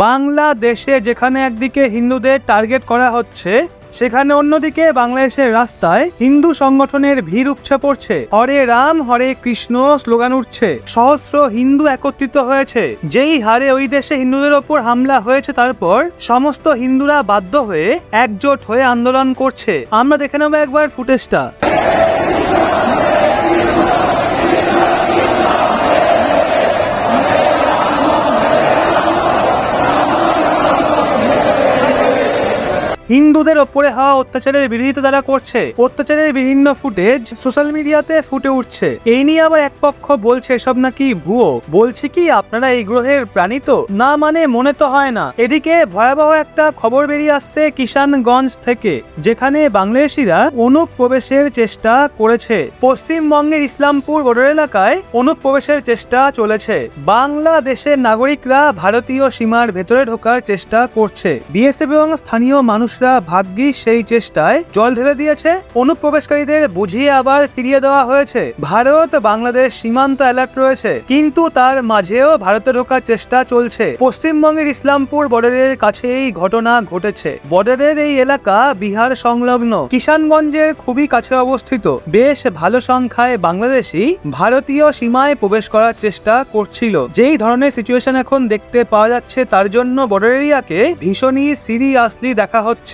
বাংলাদেশে যেখানে একদিকে হিন্দুদের টার্গেট করা হচ্ছে, সেখানে অন্যদিকে বাংলাদেশের রাস্তায় হিন্দু সংগঠনের ভিড় উপচে পড়ছে। হরে রাম হরে কৃষ্ণ স্লোগান উঠছে। সহস্র হিন্দু একত্রিত হয়েছে। যেই হারে ওই দেশে হিন্দুদের ওপর হামলা হয়েছে, তারপর সমস্ত হিন্দুরা বাধ্য হয়ে একজোট হয়ে আন্দোলন করছে। আমরা দেখে নেব একবার ফুটেজটা। হিন্দুদের ওপরে হওয়া অত্যাচারের বিরোধিতা তারা করছে। অত্যাচারের বিভিন্ন ফুটেজ সোশ্যাল মিডিয়াতে ফুটে উঠছে। এই নিয়ে আবার এক পক্ষ বলছে এসব নাকি ভুয়ো। বলছে কি আপনারা এই গ্রহের প্রাণী তো না, মানে মনে তো হয় না। এদিকে ভয়াবহ একটা খবর বেরিয়ে আসছে কিষানগঞ্জ থেকে, যেখানে বাংলাদেশিরা অনুপ্রবেশের চেষ্টা করেছে। পশ্চিমবঙ্গের ইসলামপুর বর্ডার এলাকায় অনুপ্রবেশের চেষ্টা চলেছে। বাংলাদেশের নাগরিকরা ভারতীয় সীমার ভেতরে ঢোকার চেষ্টা করছে। বিএসএফ এবং স্থানীয় মানুষ ভাগ্যিস সেই চেষ্টায় জল ঢেলে দিয়েছে। অনুপ্রবেশকারীদের বুঝিয়ে আবার ফিরিয়ে দেওয়া হয়েছে। ভারত বাংলাদেশ সীমান্ত অ্যালার্ট রয়েছে, কিন্তু তার মাঝেও ভারতে ঢোকার চেষ্টা চলছে। পশ্চিমবঙ্গের ইসলামপুর বর্ডারের কাছে এই ঘটনা ঘটেছে। বর্ডারের এই এলাকা বিহার সংলগ্ন, কিষানগঞ্জের খুবই কাছে অবস্থিত। বেশ ভালো সংখ্যায় বাংলাদেশি ভারতীয় সীমায় প্রবেশ করার চেষ্টা করছিল। যেই ধরনের সিচুয়েশন এখন দেখতে পাওয়া যাচ্ছে, তার জন্য বর্ডার এরিয়াকে ভীষণই সিরিয়াসলি দেখা হচ্ছে।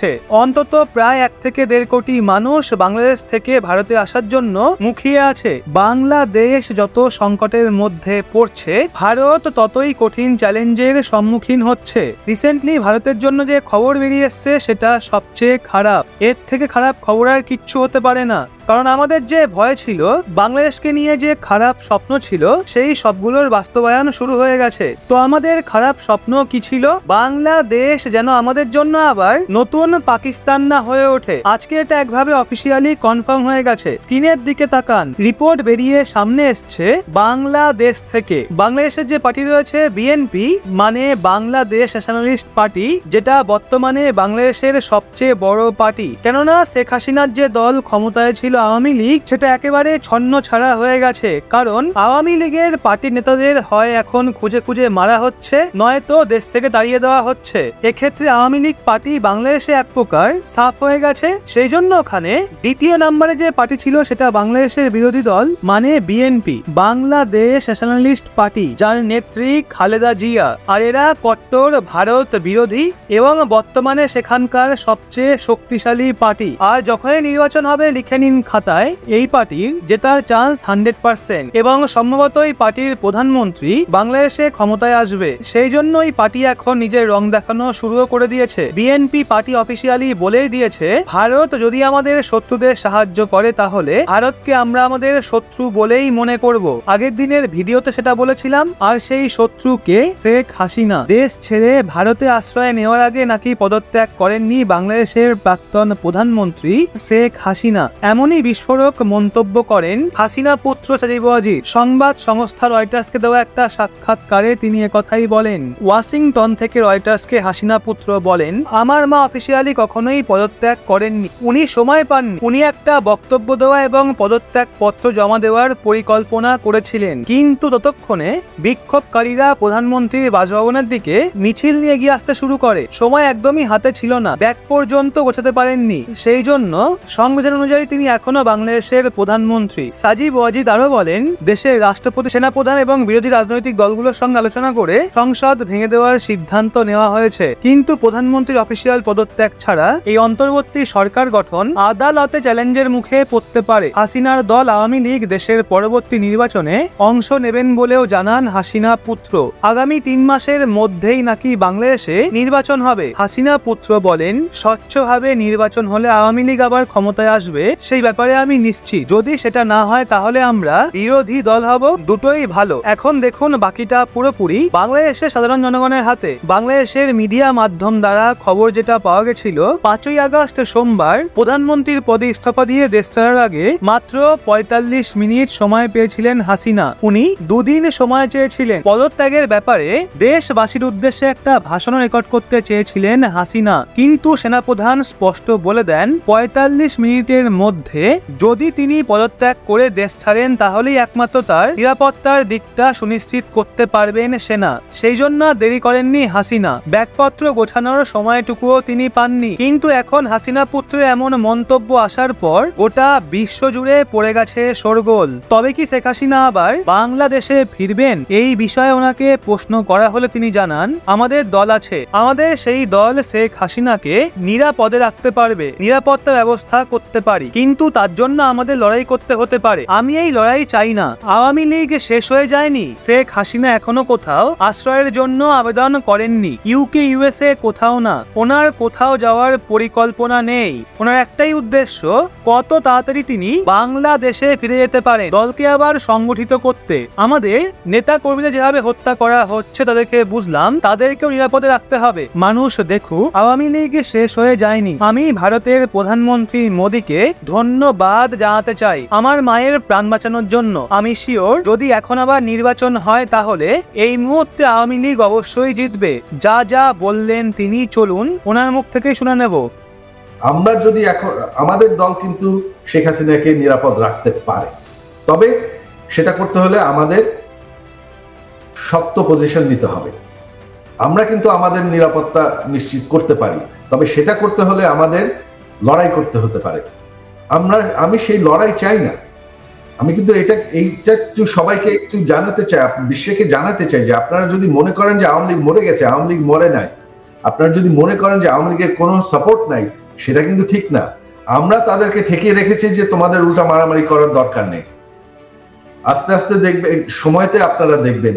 অন্তত প্রায় 1 থেকে 1.5 কোটি মানুষ বাংলাদেশ থেকে ভারতে আসার জন্য মুখিয়ে আছে। বাংলাদেশ যত সংকটের মধ্যে পড়ছে, ভারত ততই কঠিন চ্যালেঞ্জের সম্মুখীন হচ্ছে। রিসেন্টলি ভারতের জন্য যে খবর বেরিয়ে এসছে, সেটা সবচেয়ে খারাপ। এর থেকে খারাপ খবর আর কিচ্ছু হতে পারে না। কারণ আমাদের যে ভয় ছিল, বাংলাদেশকে নিয়ে যে খারাপ স্বপ্ন ছিল, সেই সবগুলোর বাস্তবায়ন শুরু হয়ে গেছে। তো আমাদের খারাপ স্বপ্ন কি ছিল? বাংলাদেশ যেন আমাদের জন্য আবার নতুন পাকিস্তান না হয়ে ওঠে। আজকে এটা একভাবে অফিসিয়ালি কনফার্ম হয়ে গেছে। স্ক্রিনের দিকে তাকান, রিপোর্ট বেরিয়ে সামনে এসছে বাংলাদেশ থেকে। বাংলাদেশের যে পার্টি রয়েছে বিএনপি, মানে বাংলাদেশ ন্যাশনালিস্ট পার্টি, যেটা বর্তমানে বাংলাদেশের সবচেয়ে বড় পার্টি। কেননা শেখ হাসিনার যে দল ক্ষমতায় ছিল আওয়ামী লীগ, সেটা একেবারে ছন্ন ছাড়া হয়ে গেছে। কারণ আওয়ামী লীগের পার্টির নেতাদের হয় এখন খুঁজে খুঁজে মারা হচ্ছে, নয়তো দেশ থেকে তাড়িয়ে দেওয়া হচ্ছে। এক্ষেত্রে আওয়ামী লীগ পার্টি বাংলাদেশে এক প্রকার সাফ হয়ে গেছে। সেই জন্য ওখানে দ্বিতীয় নম্বরে যে পার্টি ছিল, সেটা বাংলাদেশের বিরোধী দল, মানে বিএনপি, বাংলাদেশ ন্যাশনালিস্ট পার্টি, যার নেত্রী খালেদা জিয়া। আর এরা কট্টর ভারত বিরোধী এবং বর্তমানে সেখানকার সবচেয়ে শক্তিশালী পার্টি। আর যখনই নির্বাচন হবে, লিখে নিন খাতায়, এই পার্টির জেতার চান্স 100%। এবং সম্ভবত এই পার্টির প্রধানমন্ত্রী বাংলাদেশে ক্ষমতায় আসবে। সেই জন্য এই পার্টি এখন নিজের রং দেখানো শুরু করে দিয়েছে। বিএনপি পার্টি অফিসিয়ালি বলেই দিয়েছে, ভারত যদি আমাদের শত্রুদের সাহায্য করে, তাহলে ভারতকে আমরা আমাদের শত্রু বলেই মনে করব। আগের দিনের ভিডিওতে সেটা বলেছিলাম। আর সেই শত্রুকে শেখ হাসিনা। দেশ ছেড়ে ভারতে আশ্রয় নেওয়ার আগে নাকি পদত্যাগ করেননি বাংলাদেশের প্রাক্তন প্রধানমন্ত্রী শেখ হাসিনা। এমনই বিস্ফোরক মন্তব্য করেন হাসিনা পুত্র সাজিব ওয়াজিদ। সংবাদ সংস্থা রয়টার্সকে দেওয়া একটা সাক্ষাৎকারে তিনি একথাই বলেন। ওয়াশিংটন থেকে রয়টার্সকে হাসিনা পুত্র বলেন, আমার মা অফিসিয়ালি কখনোই পদত্যাগ করেননি। উনি সময় পাননি। উনি একটা বক্তব্য দেওয়া এবং পদত্যাগ পত্র জমা দেওয়ার পরিকল্পনা করেছিলেন, কিন্তু ততক্ষণে বিক্ষোভকারীরা প্রধানমন্ত্রীর বাসভবনের দিকে মিছিল নিয়ে এগিয়ে আসতে শুরু করে। সময় একদমই হাতে ছিল না, ব্যাগ পর্যন্ত গোছাতে পারেননি। সেই জন্য সংবিধান অনুযায়ী তিনি এখনো বাংলাদেশের প্রধানমন্ত্রী। সাজিব ওয়াজিদ আরো বলেন, দেশের রাষ্ট্রপতি, সেনাপ্রধান এবং বিরোধী রাজনৈতিক দলগুলোর সঙ্গে আলোচনা করে সংসদ ভেঙে দেওয়ার সিদ্ধান্ত নেওয়া হয়েছে। কিন্তু প্রধানমন্ত্রীর অফিসিয়াল পদত্যাগ ছাড়া এই অন্তর্বর্তী সরকার গঠন আদালতে চ্যালেঞ্জের মুখে পড়তে পারে। হাসিনার দল আওয়ামী লীগ দেশের পরবর্তী নির্বাচনে অংশ নেবেন বলেও জানান হাসিনা পুত্র। আগামী 3 মাসের মধ্যেই নাকি বাংলাদেশে নির্বাচন হবে। হাসিনা পুত্র বলেন, স্বচ্ছভাবে নির্বাচন হলে আওয়ামী লীগ আবার ক্ষমতায় আসবে, সেই ব্যাপারে আমি নিশ্চিত। যদি সেটা না হয়, তাহলে আমরা বিরোধী দল হব। দুটোই ভালো। এখন দেখুন বাকিটা পুরোপুরি বাংলাদেশের সাধারণ জনগণের হাতে। বাংলাদেশের মিডিয়া মাধ্যম দ্বারা খবর যেটা পাওয়া গেছিল, 5ই আগস্ট সোমবার প্রধানমন্ত্রীর পদে ইস্তফা দিয়ে দেশ ছাড়ার আগে মাত্র 45 মিনিট সময় পেয়েছিলেন হাসিনা। উনি 2 দিন সময় চেয়েছিলেন। পদত্যাগের ব্যাপারে দেশবাসীর উদ্দেশ্যে একটা ভাষণ রেকর্ড করতে চেয়েছিলেন হাসিনা, কিন্তু সেনাপ্রধান স্পষ্ট বলে দেন 45 মিনিটের মধ্যে যে যদি তিনি পদত্যাগ করে দেশ ছাড়েন তাহলেই একমাত্র তার নিরাপত্তার দিকটা সুনিশ্চিত করতে পারবেন সেনা। সেই জন্য দেরি করেননি হাসিনা, ব্যাগপত্র গোছানোর সময়টুকুও তিনি পাননি। কিন্তু এখন হাসিনা পুত্রের এমন মন্তব্য আসার পর গোটা বিশ্ব জুড়ে পড়ে গেছে শোরগোল। তবে কি শেখ হাসিনা আবার বাংলাদেশে ফিরবেন? এই বিষয়ে ওনাকে প্রশ্ন করা হলে তিনি জানান, আমাদের দল আছে, আমাদের সেই দল শেখ হাসিনাকে নিরাপদে রাখতে পারবে, নিরাপত্তা ব্যবস্থা করতে পারি, কিন্তু তার জন্য আমাদের লড়াই করতে হতে পারে। আমি এই লড়াই চাই না। আওয়ামী লীগ শেষ হয়ে যায়নি। শেখ হাসিনা এখনো কোথাও আশ্রয়ের জন্য আবেদন করেননি, ইউকে ইউএসএ কোথাও না। ওনার কোথাও যাওয়ার পরিকল্পনা নেই। ওনার একটাই উদ্দেশ্য, কত তাড়াতাড়ি তিনি বাংলাদেশে ফিরে যেতে পারেন, দলকে আবার সংগঠিত করতে। আমাদের নেতা কর্মীদের যেভাবে হত্যা করা হচ্ছে তাদেরকে বুঝলাম, তাদেরকেও নিরাপদে রাখতে হবে। মানুষ দেখুক আওয়ামী লীগ শেষ হয়ে যায়নি। আমি ভারতের প্রধানমন্ত্রী মোদীকে ধন্যবাদ জানাতে চাই আমার মায়ের প্রাণ বাঁচানোর জন্য। আমি শিওর যদি এখন আবার নির্বাচন হয় তাহলে এই মুহূর্তে আওয়ামী লীগ অবশ্যই জিতবে। যা যা বললেন তিনি, চলুন ওনার মুখ থেকে শুনে নেব। আমরা যদি এখন আমাদের দল কিন্তু শেখ হাসিনাকে নিরাপদ রাখতে পারে, তবে সেটা করতে হলে আমাদের শক্ত পজিশন নিতে হবে। আমরা কিন্তু আমাদের নিরাপত্তা নিশ্চিত করতে পারি, তবে সেটা করতে হলে আমাদের লড়াই করতে হতে পারে। আমি সেই লড়াই চাই না। আমি কিন্তু এইটা একটু সবাইকে একটু জানাতে চাই, বিশ্বকে জানাতে চাই যে আপনারা যদি মনে করেন যে আওয়ামী লীগ মরে গেছে, আওয়ামী লীগ মরে নাই। আপনারা যদি মনে করেন যে আওয়ামী লীগের কোনো সাপোর্ট নাই, সেটা কিন্তু ঠিক না। আমরা তাদেরকে ঠেকিয়ে রেখেছি যে তোমাদের উল্টা মারামারি করার দরকার নেই। আস্তে আস্তে দেখবে, সময়তে আপনারা দেখবেন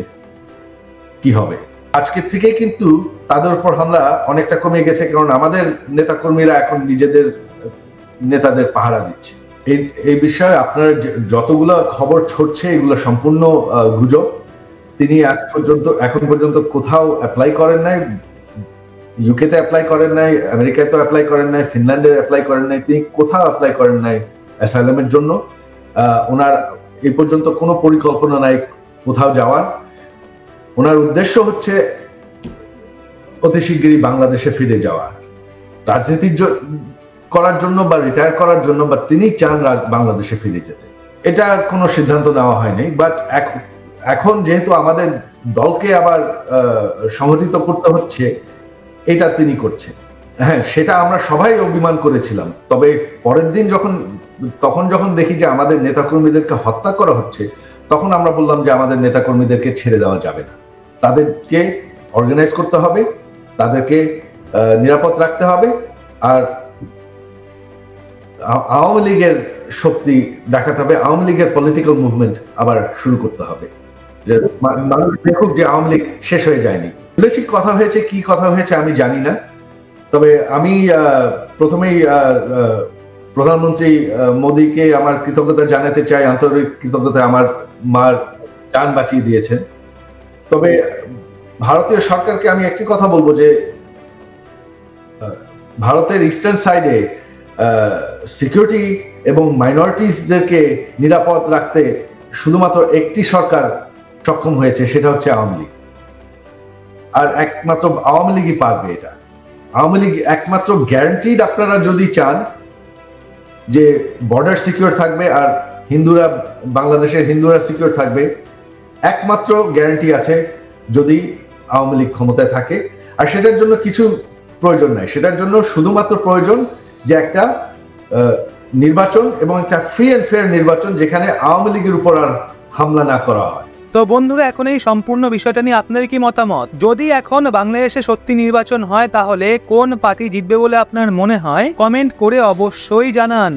কি হবে। আজকের থেকে কিন্তু তাদের উপর হামলা অনেকটা কমে গেছে, কারণ আমাদের নেতাকর্মীরা এখন নিজেদের নেতাদের পাহারা দিচ্ছে। এই বিষয়ে আপনার যতগুলো খবর ছড়ছে এগুলো সম্পূর্ণ গুজব। তিনি এখন পর্যন্ত কোথাও অ্যাপ্লাই করেন নাই, ইউকেতে অ্যাপ্লাই করেন নাই, আমেরিকায় তো অ্যাপ্লাই করেন নাই, ফিনল্যান্ডে অ্যাপ্লাই করেন নাই, তিনি কোথাও অ্যাপ্লাই করেন নাই অ্যাসাইলামের জন্য। ওনার এই পর্যন্ত কোনো পরিকল্পনা নাই কোথাও যাওয়ার। ওনার উদ্দেশ্য হচ্ছে অতি শীঘ্রই বাংলাদেশে ফিরে যাওয়া, রাজনীতি করার জন্য বা রিটায়ার করার জন্য, বা তিনি চান বাংলাদেশে ফিরে যেতে। এটা কোনো সিদ্ধান্ত নেওয়া হয়নি, বাট এখন যেহেতু আমাদের দলকে আবার সংগঠিত করতে হচ্ছে, এটা তিনি করছেন। হ্যাঁ, সেটা আমরা সবাই অভিমান করেছিলাম। তবে পরের দিন যখন দেখি যে আমাদের নেতাকর্মীদেরকে হত্যা করা হচ্ছে, তখন আমরা বললাম যে আমাদের নেতাকর্মীদেরকে ছেড়ে দেওয়া যাবে না, তাদেরকে অর্গানাইজ করতে হবে, তাদেরকে নিরাপদ রাখতে হবে, আর আওয়ামী লীগের শক্তি দেখাতে হবে, আওয়ামী লীগের পলিটিক্যাল মুভমেন্ট আবার শুরু করতে হবে। মানুষ দেখুক যে আওয়ামী লীগ শেষ হয়ে যায়নি। বেশি কথা হয়েছে, কি কথা হয়েছে আমি জানি না। তবে আমি প্রথমেই প্রধানমন্ত্রী মোদীকে আমার কৃতজ্ঞতা জানাতে চাই, আন্তরিক কৃতজ্ঞতা। আমার মার প্রাণ বাঁচিয়ে দিয়েছেন। তবে ভারতীয় সরকারকে আমি একটি কথা বলবো যে ভারতের ইস্টার্ন সাইডে সিকিউরিটি এবং মাইনরিটিসদেরকে নিরাপদ রাখতে শুধুমাত্র একটি সরকার সক্ষম হয়েছে, সেটা হচ্ছে আওয়ামী লীগ। আর একমাত্র আওয়ামী লীগই পারবে এটা। আওয়ামী লীগ একমাত্র গ্যারান্টিড, আপনারা যদি চান যে বর্ডার সিকিউর থাকবে আর বাংলাদেশের হিন্দুরা সিকিউর থাকবে, একমাত্র গ্যারান্টি আছে যদি আওয়ামী লীগ ক্ষমতায় থাকে। আর সেটার জন্য কিছু প্রয়োজন নাই, সেটার জন্য শুধুমাত্র প্রয়োজন যে একটা নির্বাচন, এবং একটা ফ্রি অ্যান্ড ফেয়ার নির্বাচন, যেখানে আওয়ামী লীগের উপর আর হামলা না করা হয়। তো বন্ধুরা, এখন এই সম্পূর্ণ বিষয়টা নিয়ে আপনার কি মতামত? যদি এখন বাংলাদেশে সত্যি নির্বাচন হয় তাহলে কোন পার্টি জিতবে বলে আপনার মনে হয়? কমেন্ট করে অবশ্যই জানান।